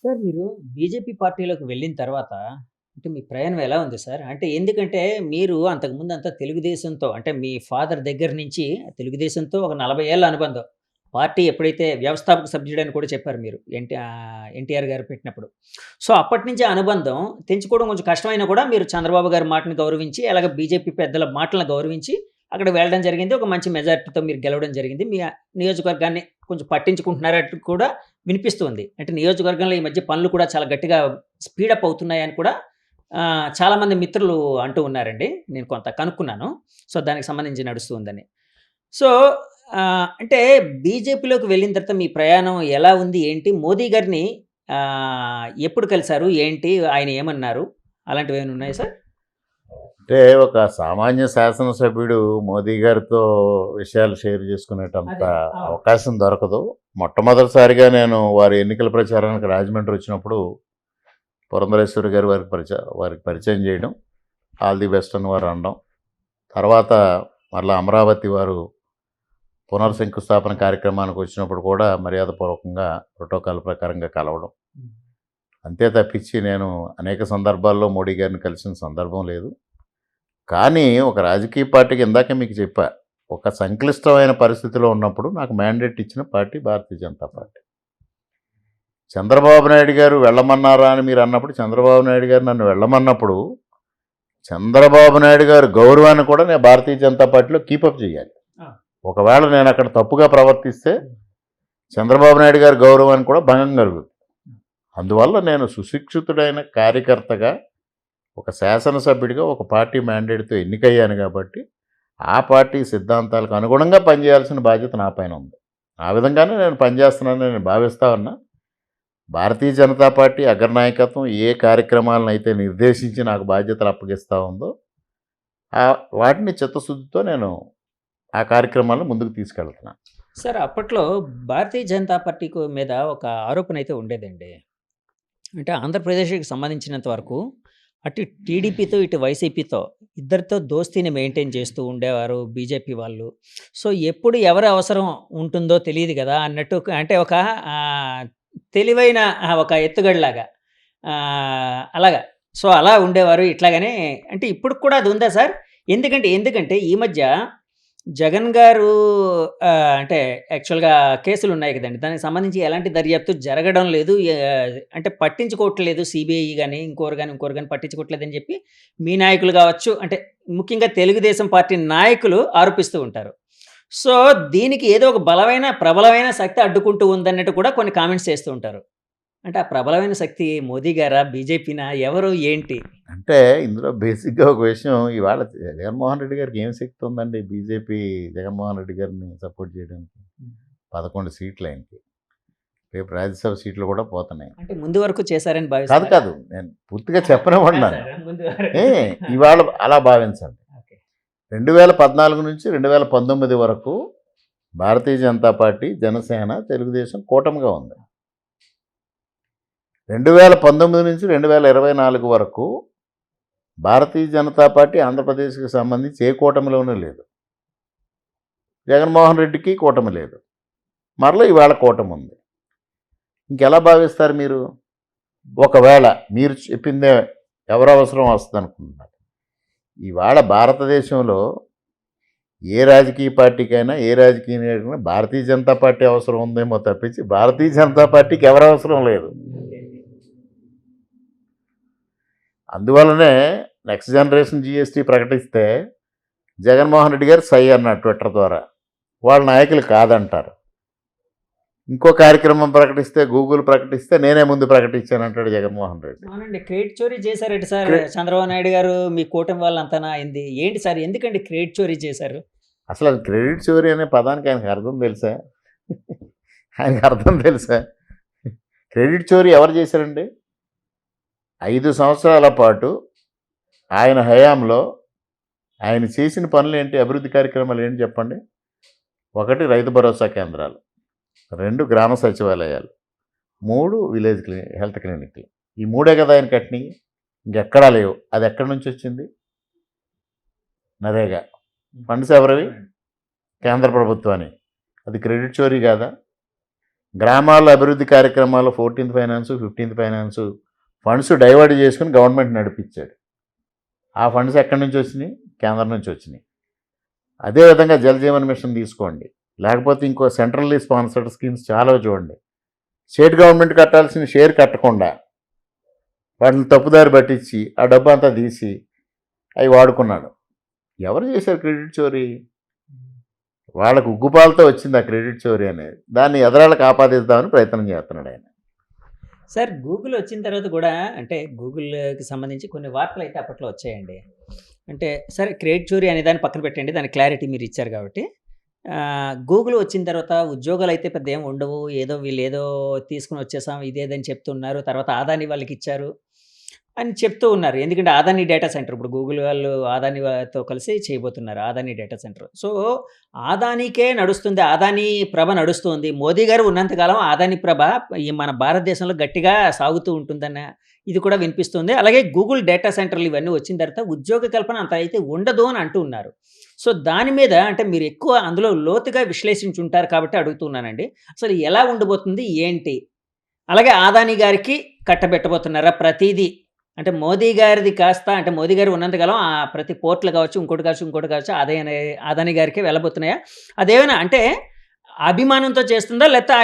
Sir మీరు BJP పార్టీలోకి వెళ్ళిన తర్వాత అంటే మీ ప్రయాణం ఎలా ఉంది సార్? అంటే ఎందుకంటే మీరు అంతకుముందు అంతా తెలుగుదేశంతో అంటే మీ ఫాదర్ దగ్గర నుంచి తెలుగుదేశంతో ఒక 40 ఏళ్ల అనుబంధం. పార్టీ ఎప్పుడైతే వ్యవస్థాపక సభ్యుడని కూడా చెప్పారు మీరు. ఎన్టీఆర్ గారు పెట్టినప్పుడు. సో, అప్పటినుంచి ఆ అనుబంధం తెంచుకోవడం కొంచెం కష్టమైనా కూడా మీరు చంద్రబాబు గారి మాటని గౌరవించి, అలాగే బీజేపీ పెద్దల మాటలను గౌరవించి అక్కడికి వెళ్ళడం జరిగింది. ఒక మంచి మెజారిటీతో మీరు గెలవడం జరిగింది. మీ నియోజకవర్గాన్ని కొంచెం పట్టించుకుంటున్నారట్టు కూడా వినిపిస్తుంది. అంటే నియోజకవర్గంలో ఈ మధ్య పనులు కూడా చాలా గట్టిగా స్పీడప్ అవుతున్నాయని కూడా చాలామంది మిత్రులు అంటూ ఉన్నారండి. నేను కొంత కనుక్కున్నాను. సో, దానికి సంబంధించి నడుస్తూ ఉందని. సో, అంటే బీజేపీలోకి వెళ్ళిన తర్వాత మీ ప్రయాణం ఎలా ఉంది? ఏంటి? మోదీ గారిని ఎప్పుడు కలిసారు? ఏంటి? ఆయన ఏమన్నారు? అలాంటివేమైనా ఉన్నాయా సార్? అంటే ఒక సామాన్య శాసనసభ్యుడు మోదీ గారితో విషయాలు షేర్ చేసుకునేటంత అదే. ఆ! అవకాశం దొరకదు. మొట్టమొదటిసారిగా నేను వారి ఎన్నికల ప్రచారానికి రాజమండ్రి వచ్చినప్పుడు పురంధరేశ్వరి గారు వారికి పరిచయం చేయడం, ఆల్ ది బెస్ట్ అని వారు అనడం. తర్వాత మరలా అమరావతి వారు పునర్శంకుస్థాపన కార్యక్రమానికి వచ్చినప్పుడు కూడా మర్యాదపూర్వకంగా ప్రోటోకాల్ ప్రకారంగా కలవడం. హ్మ్. అంతే తప్పించి నేను అనేక సందర్భాల్లో మోడీ గారిని కలిసిన సందర్భం లేదు. కానీ ఒక రాజకీయ పార్టీకి ఇందాకే మీకు చెప్పా. ఒక సంక్లిష్టమైన పరిస్థితిలో ఉన్నప్పుడు నాకు మ్యాండేట్ ఇచ్చిన పార్టీ భారతీయ జనతా పార్టీ. చంద్రబాబు నాయుడు గారు వెళ్ళమన్నారా అని మీరు అన్నప్పుడు, చంద్రబాబు నాయుడు గారు నన్ను వెళ్ళమన్నప్పుడు, చంద్రబాబు నాయుడు గారి గౌరవాన్ని కూడా నేను భారతీయ జనతా పార్టీలో కీపప్ చేయాలి. ఆ! ఒకవేళ నేను అక్కడ తప్పుగా ప్రవర్తిస్తే చంద్రబాబు నాయుడు గారి గౌరవానికి కూడా భంగం కలుగుతుంది. అందువల్ల నేను సుశిక్షితుడైన కార్యకర్తగా, ఒక శాసనసభ్యుడిగా ఒక పార్టీ మ్యాండేట్తో ఎన్నికయ్యాను కాబట్టి ఆ పార్టీ సిద్ధాంతాలకు అనుగుణంగా పనిచేయాల్సిన బాధ్యత నా పైన ఉంది. ఆ విధంగానే నేను పనిచేస్తున్నానని నేను భావిస్తా ఉన్నా. భారతీయ జనతా పార్టీ అగ్రనాయకత్వం ఏ కార్యక్రమాలను అయితే నిర్దేశించి నాకు బాధ్యతలు అప్పగిస్తూ ఉందో వాటిని చిత్తశుద్ధితో నేను ఆ కార్యక్రమాలను ముందుకు తీసుకెళ్తున్నాను. సార్ అప్పట్లో భారతీయ జనతా పార్టీకు మీద ఒక ఆరోపణ అయితే ఉండేదండి. అంటే ఆంధ్రప్రదేశ్‌కి సంబంధించినంత వరకు అటు టీడీపీతో, ఇటు వైసీపీతో ఇద్దరితో దోస్తీని మెయింటైన్ చేస్తూ ఉండేవారు బీజేపీ వాళ్ళు. సో, ఎప్పుడు ఎవరి అవసరం ఉంటుందో తెలీదు గదా! అన్నట్టు అంటే ఒక తెలివైన ఒక ఎత్తుగడలాగా అలాగా. సో, అలా ఉండేవారు. ఇట్లాగనే అంటే ఇప్పటికి కూడా అది ఉందా సార్? ఎందుకంటే ఈ మధ్య జగన్ గారు అంటే యాక్చువల్‌గా కేసులున్నాయి గదండీ! దానికి సంబంధించి ఎలాంటి దర్యాప్తు జరగడం లేదు. అంటే పట్టించుకోవట్లేదు సీబీఐ గాని, ఇంకోరు గాని పట్టించుకోవట్లేదని జెప్పి మీ నాయకులు గావచ్చు, అంటే ముఖ్యంగా తెలుగుదేశం పార్టీ నాయకులు ఆరోపిస్తూ ఉంటారు. సో, దీనికి ఏదో ఒక ప్రబలమైన శక్తి అడ్డుకుంటూ ఉందన్నట్టు కూడా కొన్ని కామెంట్స్ చేస్తూ ఉంటారు. అంటే ఆ ప్రబలమైన శక్తి మోదీ గారా? బీజేపీనా? ఎవరు? ఏంటి? అంటే ఇందులో బేసిక్గా ఒక విషయం, ఇవాళ జగన్మోహన్ రెడ్డి గారికి ఏం శక్తి ఉందండి బీజేపీ జగన్మోహన్ రెడ్డి గారిని సపోర్ట్ చేయడానికి? 11 సీట్లు ఆయనకి. రేపు రాజ్యసభ సీట్లు కూడా పోతున్నాయి. అంటే ముందు వరకు చేశారని కాదు భావిస్తున్నారా? కాదు నేను పూర్తిగా చెప్పనివ్వండి. ముందు వరకు. ఏ ఇవాళ అలా భావించండి. ఓకే. 2014 నుంచి 2019 వరకు భారతీయ జనతా పార్టీ, జనసేన, తెలుగుదేశం కూటమిగా ఉంది. 2019 నుంచి 2024 వరకు భారతీయ జనతా పార్టీ ఆంధ్రప్రదేశ్కి సంబంధించి ఏ కూటమిలోనూ లేదు. జగన్మోహన్ రెడ్డికి కూటమి లేదు. మరలా ఇవాళ కూటమి ఉంది. ఇంకెలా భావిస్తారు మీరు? ఒకవేళ మీరు చెప్పిందే ఎవరు అవసరం వస్తుంది అనుకుంటున్నారు. ఇవాళ భారతదేశంలో ఏ రాజకీయ పార్టీకైనా, ఏ రాజకీయ నాయకుడికైనా భారతీయ జనతా పార్టీ అవసరం ఉందేమో తప్పించి భారతీయ జనతా పార్టీకి ఎవరు అవసరం లేదు. అందువల్లనే నెక్స్ట్ జనరేషన్ జీఎస్టీ ప్రకటిస్తే జగన్మోహన్ రెడ్డి గారు సై అన్నారు ట్విట్టర్ ద్వారా. వాళ్ళ నాయకులు కాదంటారు. ఇంకో కార్యక్రమం ప్రకటిస్తే, గూగుల్ ప్రకటిస్తే నేనే ముందు ప్రకటించానంటాడు జగన్మోహన్ రెడ్డి. అవునండి. క్రెడిట్ చోరీ చేశారట సార్ చంద్రబాబు నాయుడు గారు, మీ కూటమి వాళ్ళంతానా అయింది. ఏంటి సార్? ఎందుకండి క్రెడిట్ చోరీ చేశారు? అసలు అది క్రెడిట్ చోరీ అనే పదానికి ఆయనకు అర్థం తెలుసా? ఆయనకు అర్థం తెలుసా? క్రెడిట్ చోరీ ఎవరు చేశారండి? 5 సంవత్సరాల పాటు ఆయన హయాంలో ఆయన చేసిన పనులు ఏంటి? అభివృద్ధి కార్యక్రమాలు ఏంటి చెప్పండి? 1 రైతు భరోసా కేంద్రాలు, 2 గ్రామ సచివాలయాలు, 3 విలేజ్ హెల్త్ క్లినిక్లు. ఈ 3 కదా ఆయన కట్టినవి. ఇంకెక్కడా లేవు. అది ఎక్కడి నుంచి వచ్చింది? నరేగా ఫండ్స్ ఎవరివి? కేంద్ర ప్రభుత్వాన్ని. అది క్రెడిట్ చోరీ కాదా? గ్రామాల అభివృద్ధి కార్యక్రమాలు 14th finance 15th finance funds divert చేసుకుని గవర్నమెంట్ నడిపించాడు. ఆ ఫండ్స్ ఎక్కడి నుంచి వచ్చినాయి? కేంద్రం నుంచి వచ్చినాయి. అదేవిధంగా జల్ జీవన్ మిషన్ తీసుకోండి, లేకపోతే ఇంకో సెంట్రల్లీ స్పాన్సర్డ్ స్కీమ్స్ చాలా చూడండి. స్టేట్ గవర్నమెంట్ కట్టాల్సిన షేర్ కట్టకుండా వాటిని తప్పుదారి పట్టించి ఆ డబ్బు అంతా తీసి అవి వాడుకున్నాడు. ఎవరు చేశారు క్రెడిట్ చోరీ? వాళ్ళకు ఉగ్గుపాలతో వచ్చింది ఆ క్రెడిట్ చోరీ అనేది. దాన్ని ఎదరాళ్ళకి ఆపాదిద్దామని ప్రయత్నం చేస్తున్నాడు ఆయన. సార్ గూగుల్ వచ్చిన తర్వాత కూడా అంటే గూగుల్కి సంబంధించి కొన్ని వార్తలు అయితే అప్పట్లో వచ్చాయండి. అంటే సరే క్రెడిట్ చోరీ అనే దాన్ని పక్కన పెట్టండి, దాని క్లారిటీ మీరు ఇచ్చారు కాబట్టి. గూగుల్ వచ్చిన తర్వాత ఉద్యోగాలు అయితే పెద్ద ఏమి ఉండవు, ఏదో వీళ్ళు ఏదో తీసుకుని వచ్చేసాం ఇదేదని చెప్తున్నారు. తర్వాత ఆదాని వాళ్ళకి ఇచ్చారు అని చెప్తూ ఉన్నారు. ఎందుకంటే ఆదాని డేటా సెంటర్ ఇప్పుడు గూగుల్ వాళ్ళు ఆదాని తో కలిసి చేయబోతున్నారు ఆదాని డేటా సెంటర్. సో ఆదానికే నడుస్తుంది, ఆదాని ప్రభ నడుస్తుంది. మోదీ గారు ఉన్నంతకాలం ఆదాని ప్రభ ఈ మన భారతదేశంలో గట్టిగా సాగుతూ ఉంటుందన్న ఇది కూడా వినిపిస్తుంది. అలాగే గూగుల్ డేటా సెంటర్లు ఇవన్నీ వచ్చిన తర్వాత ఉద్యోగ కల్పన అంత అయితే ఉండదు అని అంటూ ఉన్నారు. సో దాని మీద అంటే మీరు ఎక్కువ అందులో లోతుగా విశ్లేషించుంటారు కాబట్టి అడుగుతున్నానండి. అసలు ఎలా ఉండబోతుంది ఏంటి? అలాగే ఆదాని గారికి కట్టబెట్టబోతున్నారా ప్రతిదీ? అంటే మోదీ గారిది కాస్త అంటే మోదీ గారు ఉన్నంతకాలం ప్రతి పోర్టులు కావచ్చు, ఇంకోటి కావచ్చు అదాని గారికే వెళ్ళబోతున్నాయా? అదేమైనా అంటే అభిమానంతో చేస్తుందా? లేకపోతే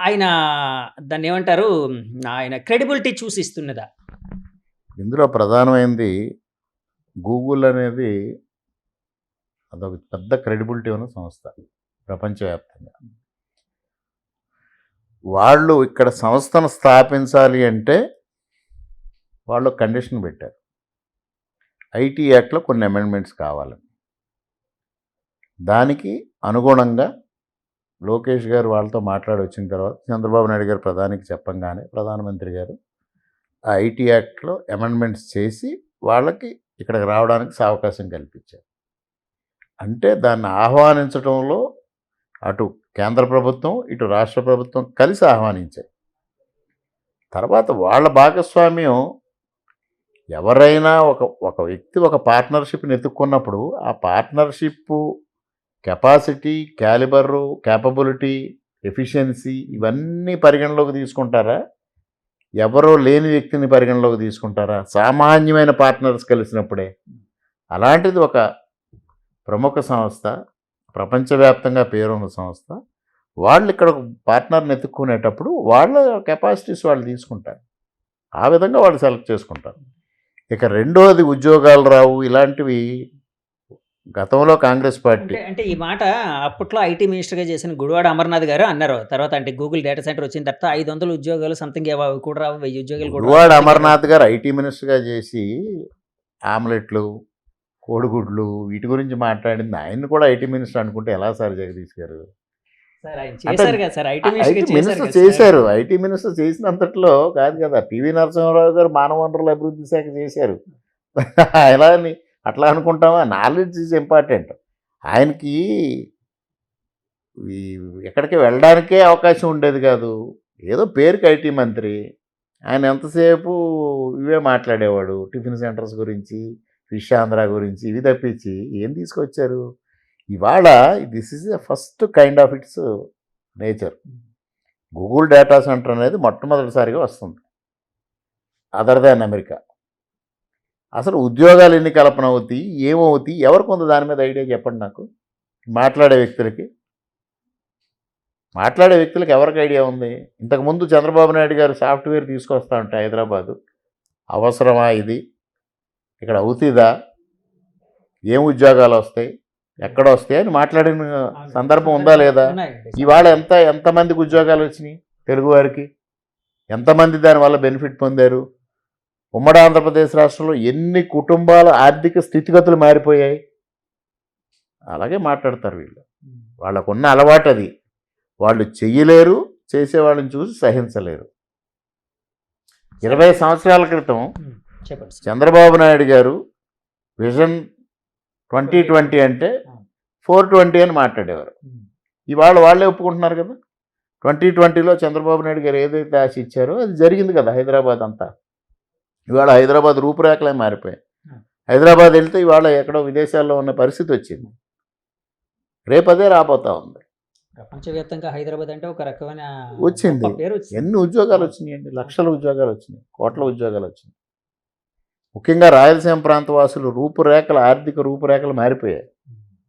ఆయన దాన్నేమంటారు? ఆయన క్రెడిబిలిటీ చూసి ఇస్తున్నదా? ఇందులో ప్రధానమైనది గూగుల్ అనేది అదొక పెద్ద క్రెడిబిలిటీ ఉన్న సంస్థ ప్రపంచవ్యాప్తంగా. వాళ్ళు ఇక్కడ సంస్థను స్థాపించాలి అంటే వాళ్ళు కండిషన్ పెట్టారు. ఐటీ యాక్ట్లో కొన్ని అమెండ్మెంట్స్ కావాలని. దానికి అనుగుణంగా లోకేష్ గారు వాళ్ళతో మాట్లాడి వచ్చిన తర్వాత చంద్రబాబు నాయుడు గారు ప్రధానికి చెప్పంగానే ప్రధానమంత్రి గారు ఆ ఐటీ యాక్ట్లో అమెండ్మెంట్స్ చేసి వాళ్ళకి ఇక్కడికి రావడానికి అవకాశం కల్పించారు. అంటే దాన్ని ఆహ్వానించడంలో అటు కేంద్ర ప్రభుత్వం ఇటు రాష్ట్ర ప్రభుత్వం కలిసి ఆహ్వానించాయి. తర్వాత వాళ్ళ భాగస్వామ్యం ఎవరైనా ఒక వ్యక్తి ఒక పార్ట్నర్షిప్ని ఎత్తుక్కున్నప్పుడు ఆ partnership capacity, calibre, capability, efficiency ఇవన్నీ పరిగణలోకి తీసుకుంటారా? ఎవరో లేని వ్యక్తిని పరిగణలోకి తీసుకుంటారా? సామాన్యమైన పార్ట్నర్స్ కలిసినప్పుడే. అలాంటిది ఒక ప్రముఖ సంస్థ, ప్రపంచవ్యాప్తంగా పేరున్న సంస్థ, వాళ్ళు ఇక్కడ పార్ట్నర్ని ఎత్తుక్కునేటప్పుడు వాళ్ళ కెపాసిటీస్ వాళ్ళు తీసుకుంటారు. ఆ విధంగా వాళ్ళు సెలెక్ట్ చేసుకుంటారు. ఇక రెండోది ఉద్యోగాలు రావు ఇలాంటివి గతంలో కాంగ్రెస్ పార్టీ అంటే ఈ మాట అప్పట్లో ఐటీ మినిస్టర్గా చేసిన గుడివాడ అమర్నాథ్ గారు అన్నారు. తర్వాత అంటే గూగుల్ డేటా సెంటర్ వచ్చిన తర్వాత 500 ఉద్యోగాలు సంథింగ్ కూడా రావు, 1000 ఉద్యోగాలు కూడా గుడివాడ అమర్నాథ్ గారు ఐటీ మినిస్టర్గా చేసి ఆమ్లెట్లు, కోడిగుడ్లు వీటి గురించి మాట్లాడింది. ఆయన్ని కూడా ఐటీ మినిస్టర్ అనుకుంటే ఎలా సార్ జగదీష్ గారు? చేశారు. ఐటీ మినిస్టర్ చేసినంతట్లో కాదు కదా. పివి నరసింహారావు గారు మానవ వనరుల అభివృద్ధి శాఖ చేశారు. ఎలా అని అట్లా అనుకుంటామా? Knowledge is important. ఆయనకి ఎక్కడికి వెళ్ళడానికే అవకాశం ఉండేది కాదు. ఏదో పేరుకి ఐటీ మంత్రి. ఆయన ఎంతసేపు ఇవే మాట్లాడేవాడు, టిఫిన్ సెంటర్స్ గురించి, ఫిష్ ఆంధ్ర గురించి. ఇవి తప్పించి ఏం తీసుకొచ్చారు? ఇవాళ this is the first kind of it's nature. Google data centre అనేది మొట్టమొదటిసారిగా వస్తుంది అదర్ దాన్ అమెరికా. అసలు ఉద్యోగాలు ఎన్ని కల్పన అవుతాయి, ఏమవుతాయి, ఎవరికి ఉంది దాని మీద ఐడియా చెప్పండి నాకు. మాట్లాడే వ్యక్తులకి ఎవరికి ఐడియా ఉంది? ఇంతకుముందు చంద్రబాబు నాయుడు గారు సాఫ్ట్వేర్ తీసుకొస్తా ఉంటే హైదరాబాదు, అవసరమా ఇది? ఇక్కడ అవుతుందా? ఏం ఉద్యోగాలు వస్తాయి, ఎక్కడ వస్తాయి అని మాట్లాడిన సందర్భం ఉందా లేదా? ఇవాళ ఎంతమందికి ఉద్యోగాలు వచ్చినాయి? తెలుగువారికి ఎంతమంది దానివల్ల బెనిఫిట్ పొందారు? ఉమ్మడి ఆంధ్రప్రదేశ్ రాష్ట్రంలో ఎన్ని కుటుంబాల ఆర్థిక స్థితిగతులు మారిపోయాయి? అలాగే మాట్లాడతారు వీళ్ళు. వాళ్ళకున్న అలవాటు అది. వాళ్ళు చెయ్యలేరు, చేసేవాళ్ళని చూసి సహించలేరు. 20 సంవత్సరాల క్రితం చంద్రబాబు నాయుడు గారు విజన్ 2020 అంటే 420 అని మాట్లాడేవారు. ఇవాళ వాళ్ళే ఒప్పుకుంటున్నారు కదా. 2020లో చంద్రబాబు నాయుడు గారు ఏదైతే ఆశ ఇచ్చారో అది జరిగింది కదా. హైదరాబాద్ అంతా ఇవాళ హైదరాబాద్ రూపురేఖలే మారిపోయాయి. హైదరాబాద్ వెళ్తే ఇవాళ ఎక్కడో విదేశాల్లో ఉన్న పరిస్థితి వచ్చింది. రేపదే రాబోతా ఉంది. ప్రపంచవ్యాప్తంగా హైదరాబాద్ అంటే ఒక రకమైన వచ్చింది. గొప్ప పేరు వచ్చింది. ఎన్ని ఉద్యోగాలు వచ్చినాయండి? లక్షల ఉద్యోగాలు వచ్చినాయి, కోట్ల ఉద్యోగాలు వచ్చినాయి. ముఖ్యంగా రాయలసీమ ప్రాంత వాసులు ఆర్థిక రూపురేఖలు మారిపోయాయి.